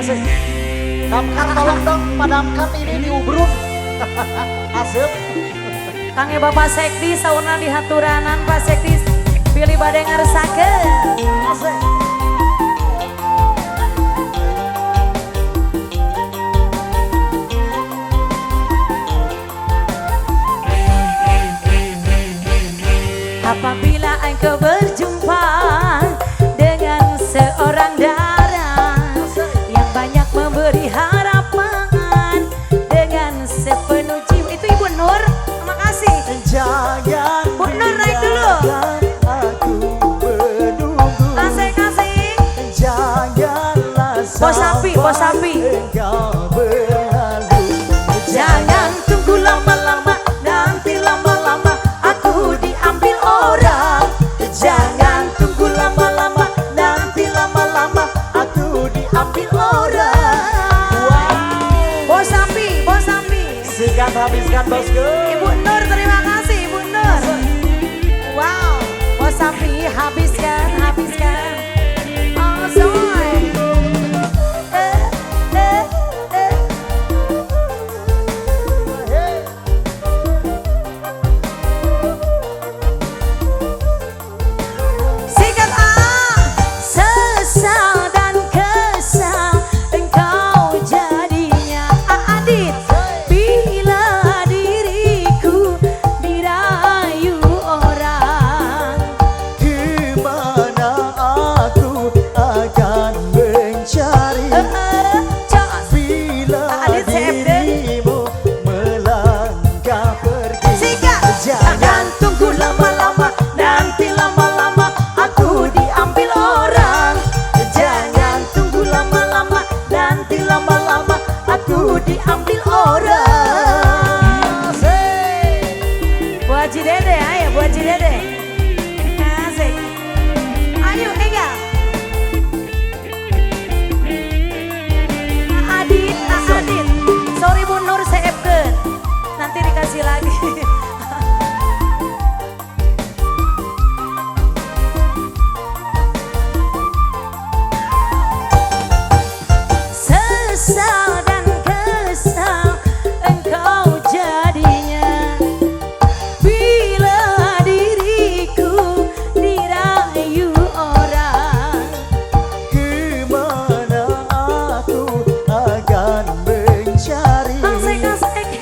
Asik. Damkar tolong dong, padamkan ini di Ubruk. Asik. Kangge Bapak Sekdi sauna di haturanan Pak Sekdi pilih bade ngaresakeun. Asik. Apabila engkau berjumpa dengan seorang darah yang banyak memberi harapan dengan sepenuh jiwa. Itu Ibu Nur, terima kasih. Jangan Bu Nur naik dulu. aku menunggu. Kasih. Janganlah Bos Sapi, Bos Sapi. engkau berlalu. Jangan tunggu lama-lama, nanti lama-lama aku diambil orang. Jangan tunggu lama-lama, nanti lama-lama aku diambil orang. Bos Sapi, Bos Sapi. Sikat habiskan bosku. Ibu Nur, terima kasih Ibu Nur. Wow, Bos Sapi habiskan. Oh, soy. Sikat sesal dan kesal engkau jadinya Adit. Bila diriku dirayu orang, Kemana aku akan mencari bila Adit CFD. dirimu melangkah pergi. Sikat. Jangan tunggu lama-lama, nanti lama-lama aku diambil orang. Jangan tunggu lama-lama, nanti lama-lama aku diambil orang. Bu Haji Dede, ayo Bu Haji Dede. Asik. Ayo Enggal. Adit. Sorry Bu Nur, CF-keun. Nanti dikasih lagi. Sesal dan kesal engkau jadinya bila diriku dirayu orang. Kemana aku akan mencari Asik,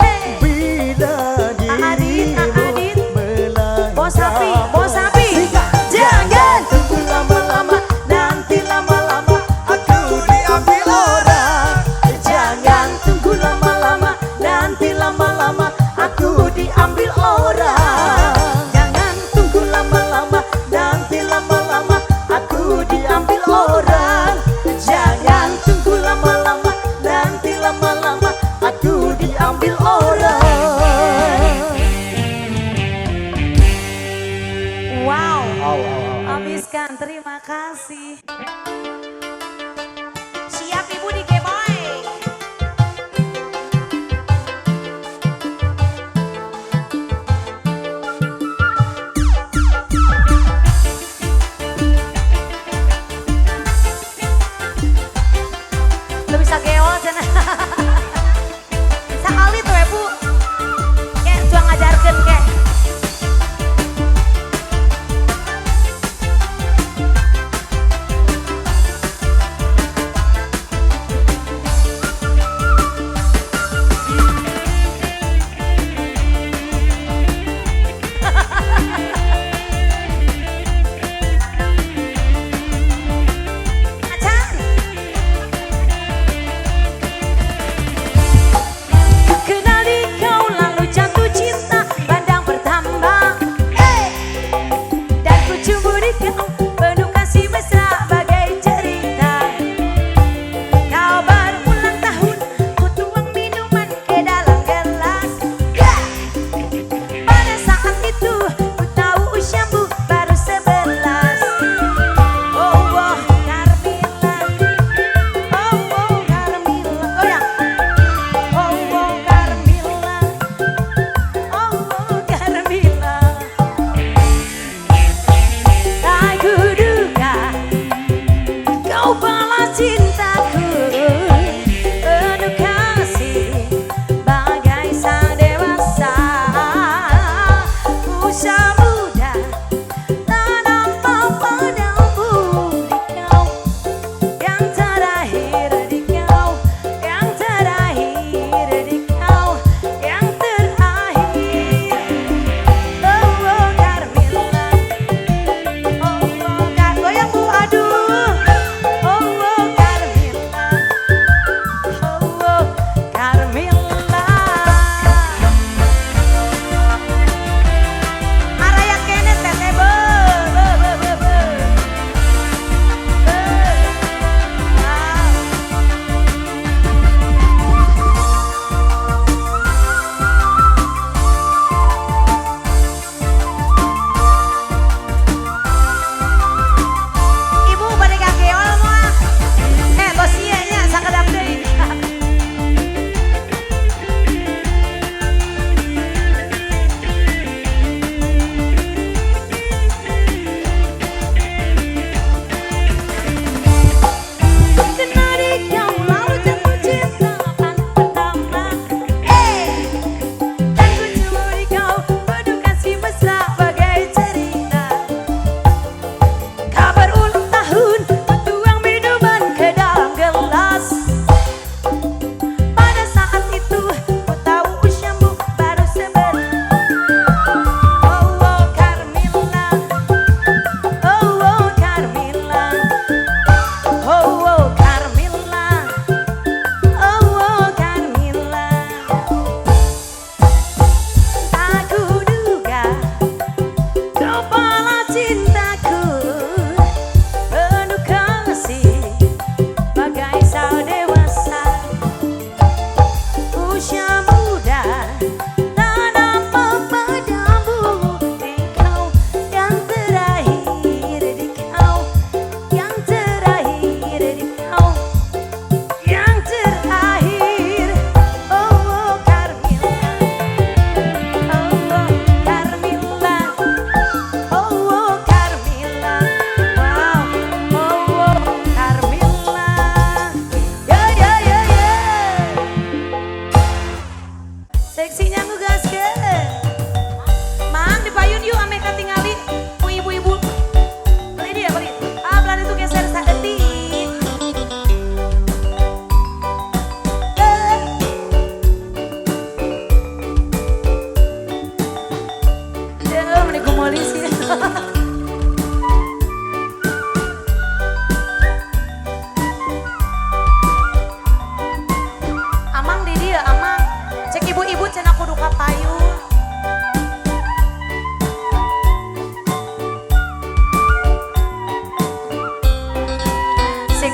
hey. bila Adit. dirimu melangkah. Bos Sapi, Bos Sapi. Jangan tunggu lama-lama, nanti lama-lama aku diambil orang. Jangan tunggu lama-lama, nanti lama-lama aku diambil orang. Jangan tunggu lama-lama, nanti lama-lama aku diambil orang. Jangan tunggu lama-lama, nanti lama-lama aku diambil orang. Wow. Habiskan, terima kasih. Siap Ibu di Geboy. Lu bisa geol cenah. Sakali tuh ya Bu. Kayak juang ngajarkeun kayak.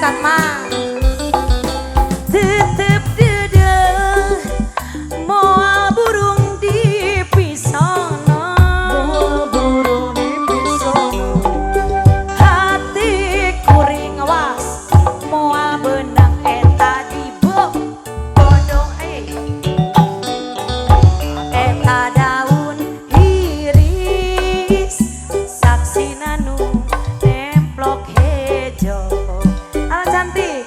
singkat mah. Tetep dedeh moal burung di pisono, moal burung di pisono. Hati kuring was moal benang eta di bodong eta daun iris saksina nu nemplok hejo. Ala cantik.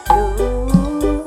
Duh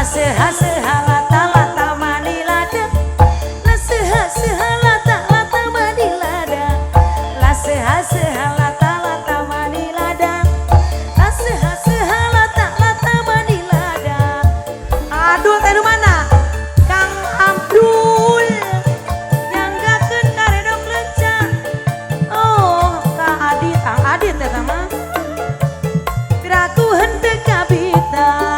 sehalata lata manilada, la sehalata lata manilada, la sehalata lata manilada, la sehalata lata manilada. Aduh teh mana? Kang Abdul yang gakeun karedok lencah. Oh, Kang Adit eta mah. Piraku henteu kabita.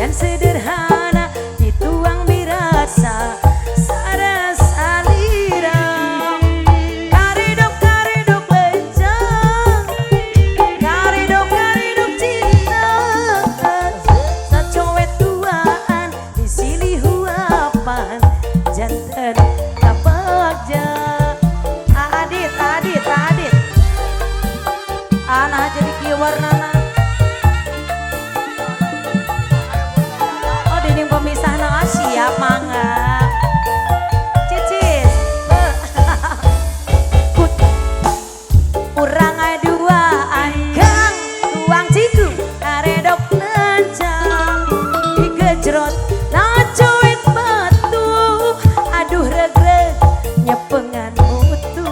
Sederhana dituang birasa sarasa lira karedok lencang karedok cinta sacowet tuaan disilih huapan janten kapagja adit anah jadi kieu warnana. Pemisahna siap mangga cicis kurang duaan gang tuang ciku karedok lencang digejrot nacoit batu aduh regreg nyepengan mutu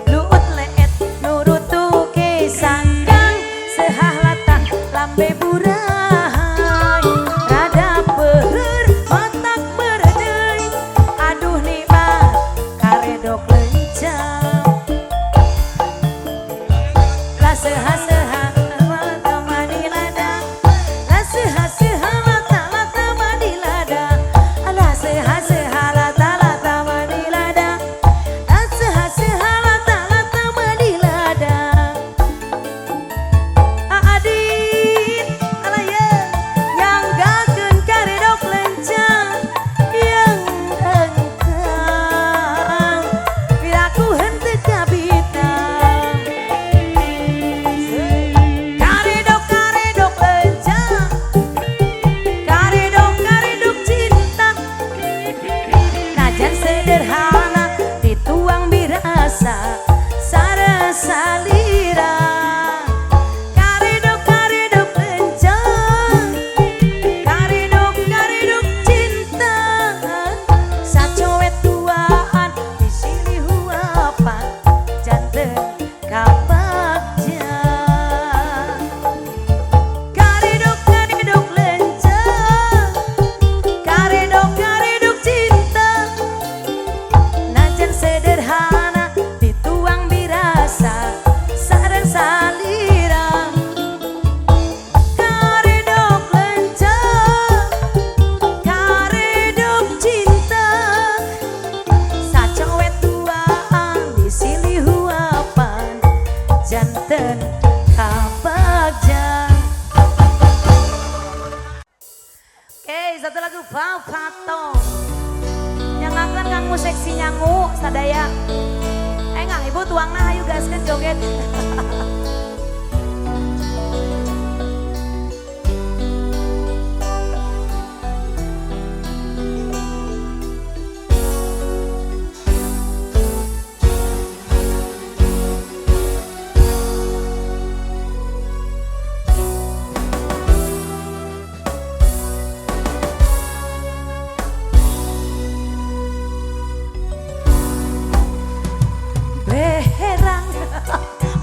luut leet nurutu kesanggang sehalatan lambe burah sarasa lira karedok lencang karedok cinta sacowet tuaan disilih huapan janten kapagja karedok lencang karedok cinta najan sederhana sarang salira karedok lencang karedok cinta sacowet tuaan disilih huapan janten kapagja. Oke, satu lagu Papato yang akan kanggo seksi nyangu sadaya. Enggak, ibu tuang nah ayo gaskeun joget.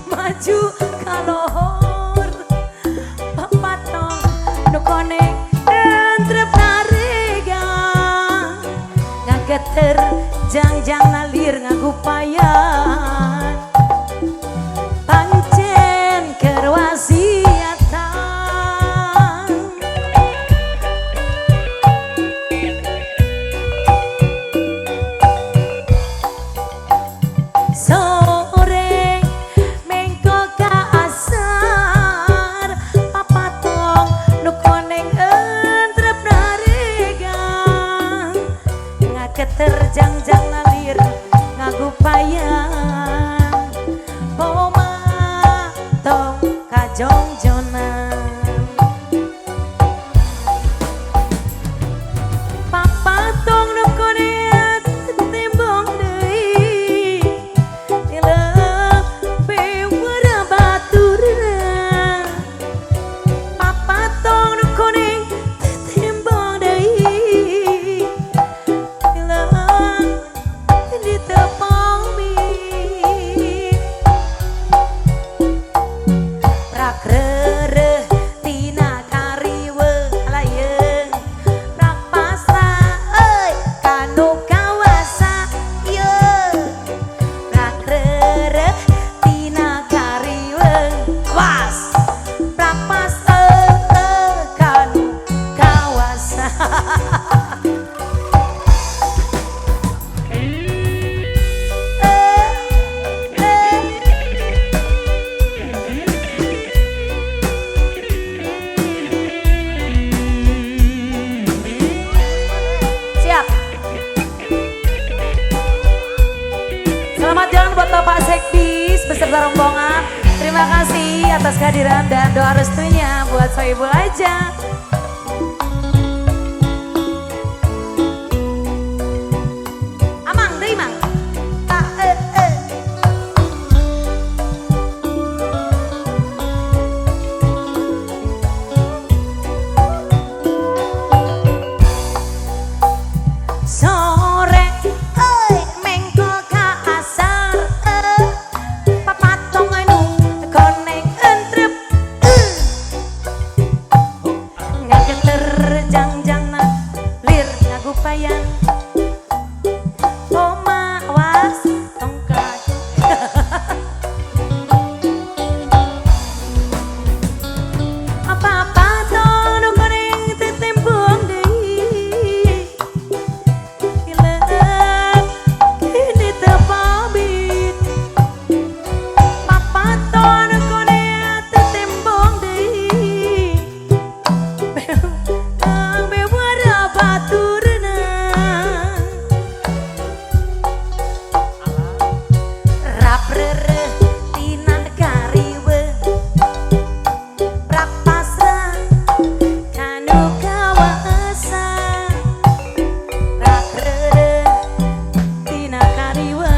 Maju kalohor papatong nukone entrep naregang ngageter jangjang nalir ngagupayan pancen kerwasiatan terjang-jang nalir ngagupayan poma tong kajongjonan papa tong nukoneat Siap. Selamat jalan buat Bapak Sekdis beserta rombongan. Terima kasih atas kehadiran dan doa restunya buat Sohibul aja. Amang, deh Mang. Sore, mengko ka asar, papatong anu koneng entrep, ngageter jangjangna lir ngagupayan, oma was tongkat. Apa-apa tong nu koneng tetembong deui. Kini terpabit Papa ton konea tetembong deui bewara baturna raprere tina kariwe prapasra kanu kawasa raprere tina kariwe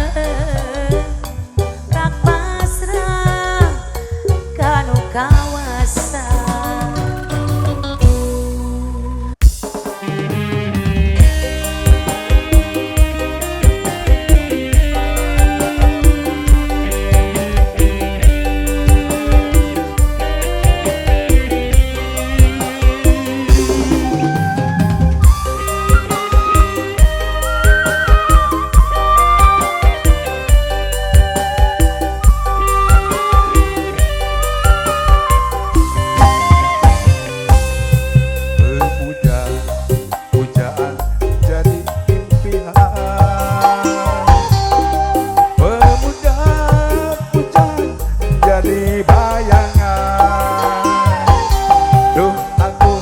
rak pasrah kanu kawasa. Pujaan jadi impian, pemuja pujaan jadi bayangan. Duh aku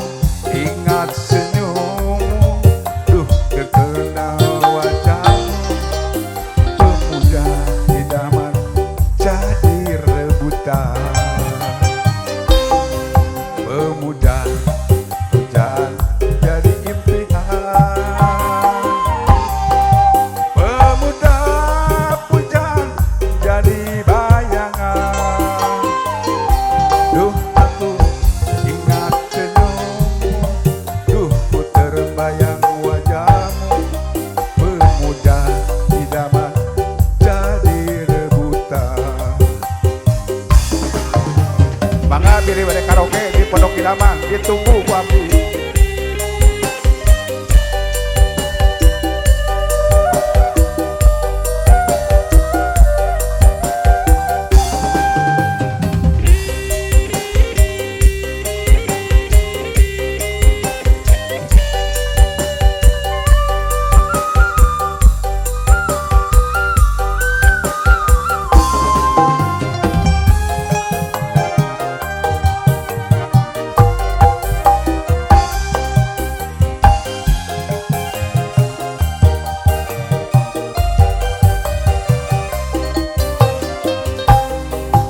ingat senyummu, duh terkenal wajahmu. Pemuda idaman jadi rebutan, pemuda pujaan jadi impian, pemuda pujaan jadi bayangan. Duh aku ingat senyummu, duh ku terbayang wajahmu. Pemuda idaman jadi rebutan. Mangga biri bade karaoke di Pondok Idaman, ditunggu ku abdi.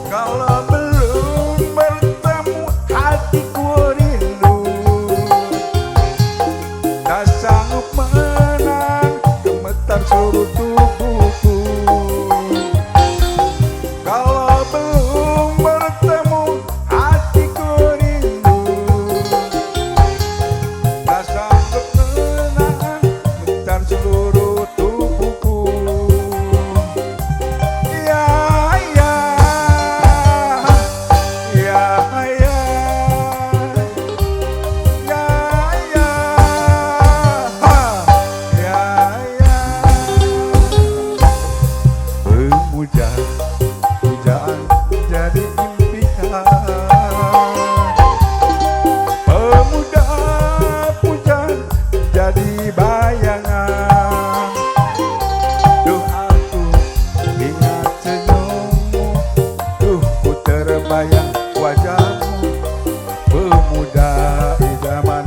Kalau belum bertemu hatiku rindu, tak sanggup menang gemetar seluruh tubuhku. Kalau belum bertemu hatiku rindu, tak sanggup menang gemetar seluruh tubuhku. Ya ya ya ya ya ya ya jadi bayangan. Duh aku ingat senyummu, duh ku terbayang wajahmu. Pemuda idaman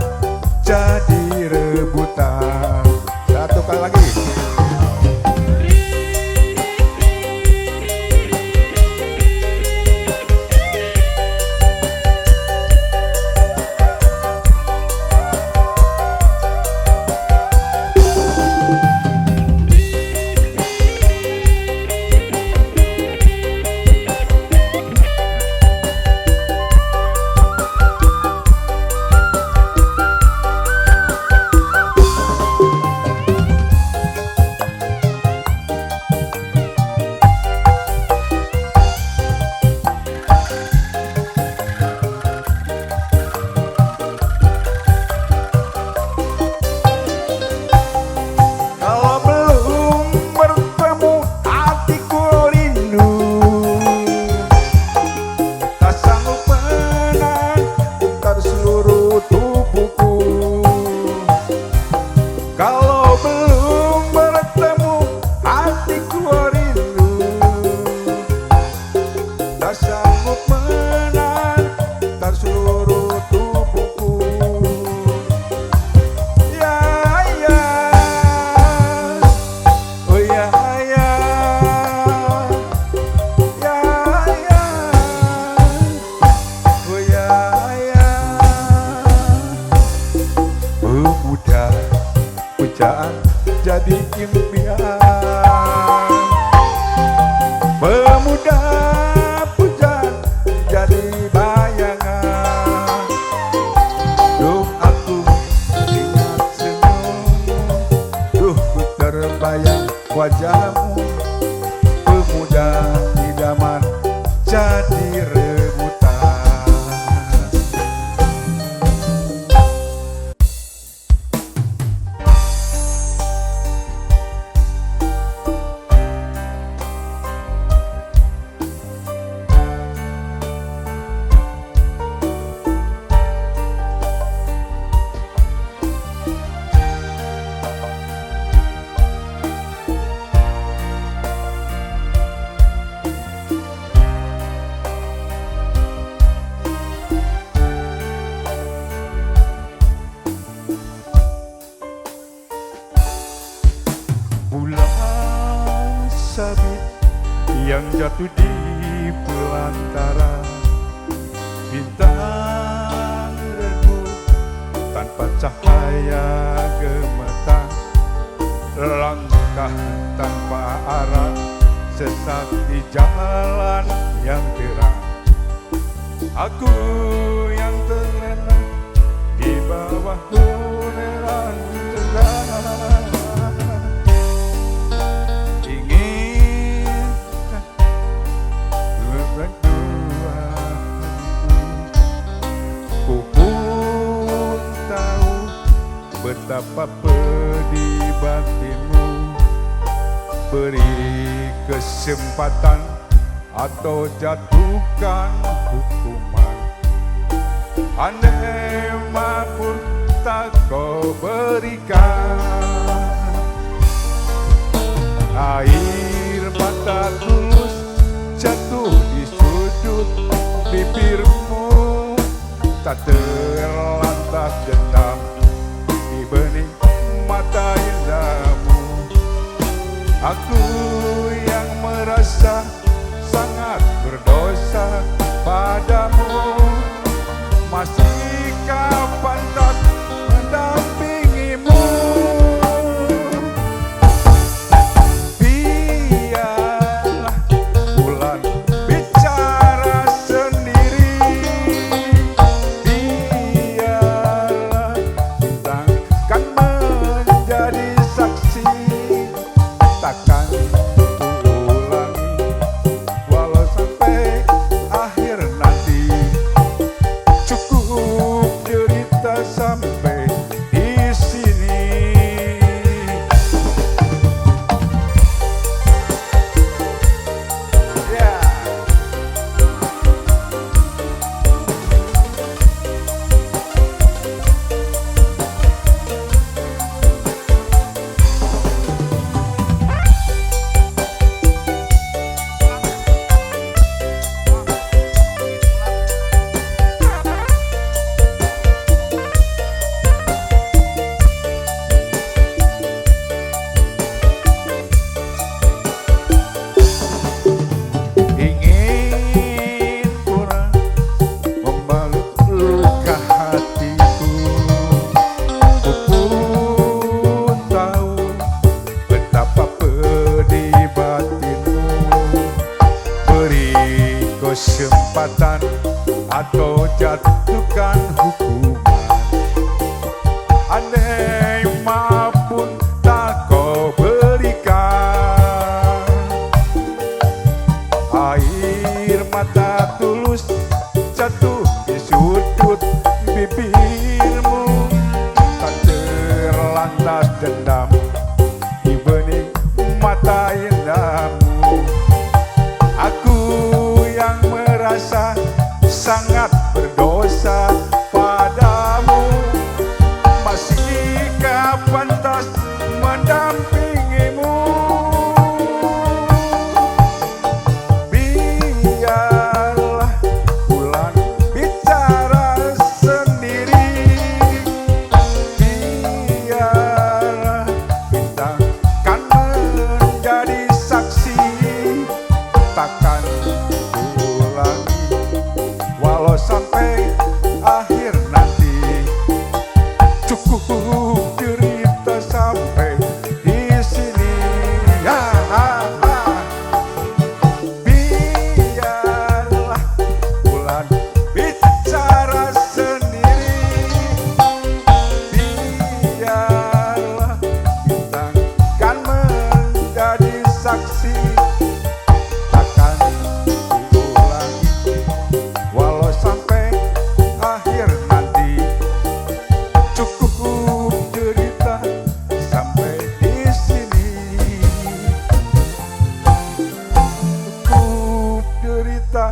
jadi rebutan. Satu kali lagi. Kalau belum bertemu hatiku rindu, tak sanggup menahan tak seluruh tubuhku. Ya ya, oh ya ya, ya ya, oh ya ya. Pemuda pujaan jadi impian, pemuda pujaan jadi bayangan. Duh aku ingat senyummu, duh ku terbayang wajahmu. Pemuda idaman jadi rebutan. Bulan sabit yang jatuh di belantara, bintang redup tanpa cahaya gemetar, langkah tanpa arah, sesat di jalan yang terang. Aku yang terlena di bawah huneran cendera, betapa pedih batinmu. Beri kesempatan atau jatuhkan hukuman. Andai pun tak kau berikan. Air mata tulus jatuh di sudut bibirmu, tak terlantas dendam di bening mata indahmu. Aku yang merasa sangat berdosa padamu, masihkah pantas mendampingimu? Biarlah bulan bicara sendiri, biarlah balas dendam di bening mata indahmu. Aku yang merasa sangat berdosa padamu, masihkah pantas mendampingimu? Biarlah bulan bicara sendiri, biarlah bintang kan menjadi saksi. Takkan ulangi walau sampai akhir nanti. Cukup cerita sampai di sini. Biarlah bulan bicara sendiri, biarlah bintang kan menjadi saksi. Takkan ulangi walau sampai akhir nanti. Cukup cerita sampai di sini. Cukup cerita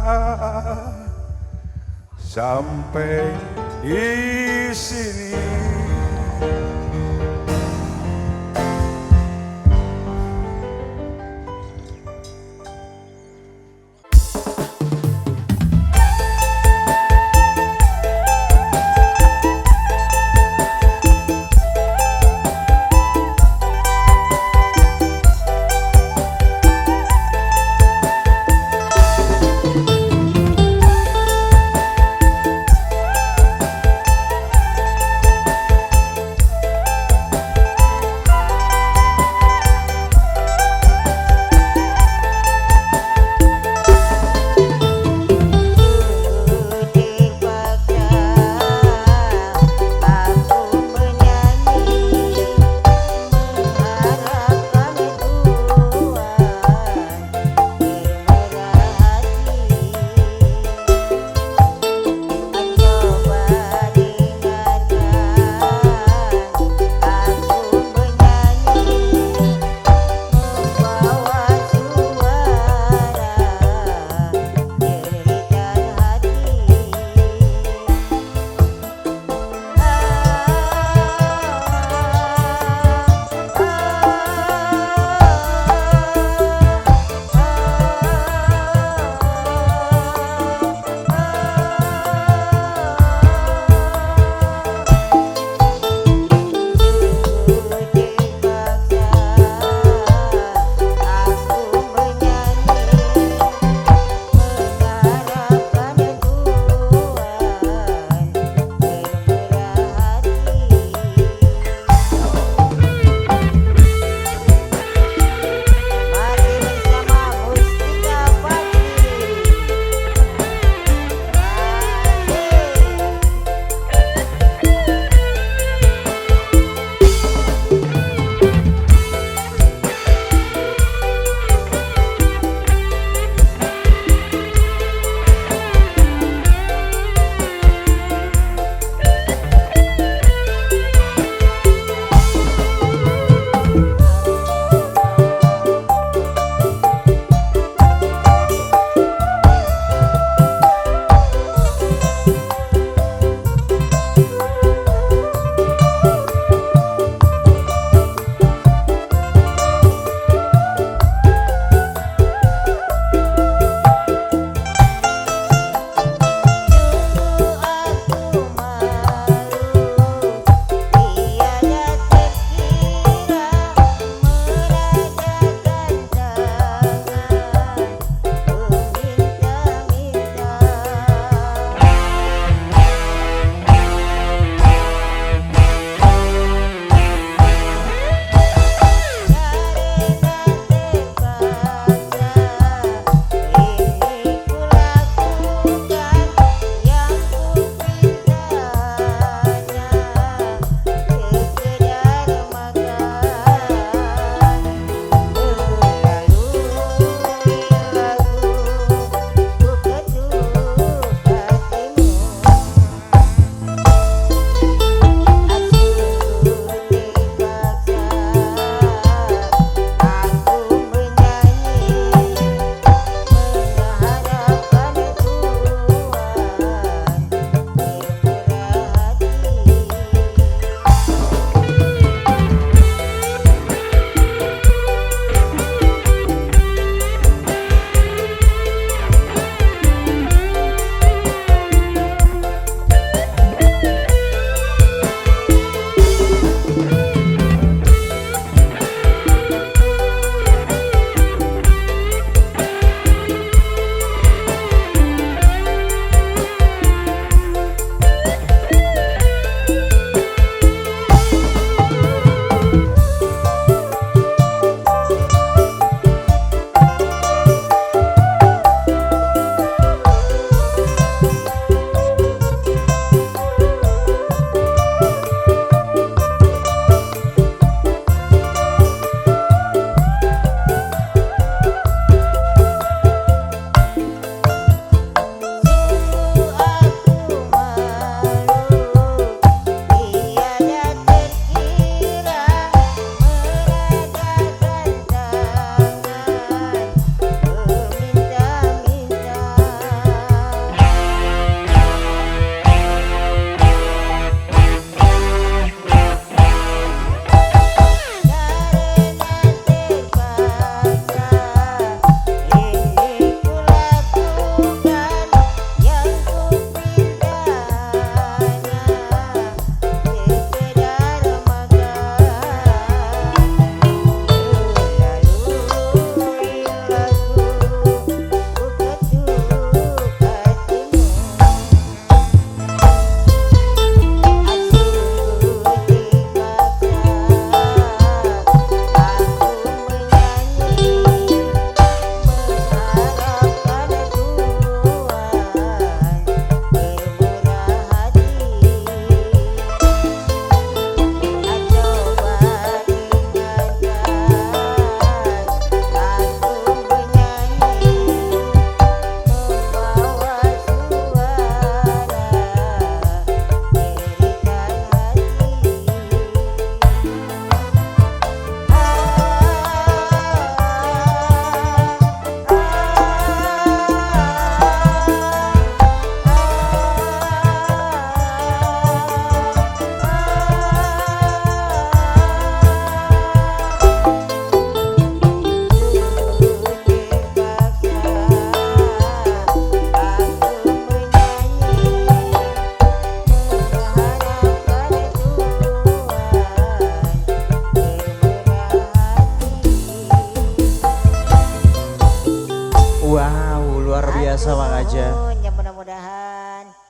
sampai di sini.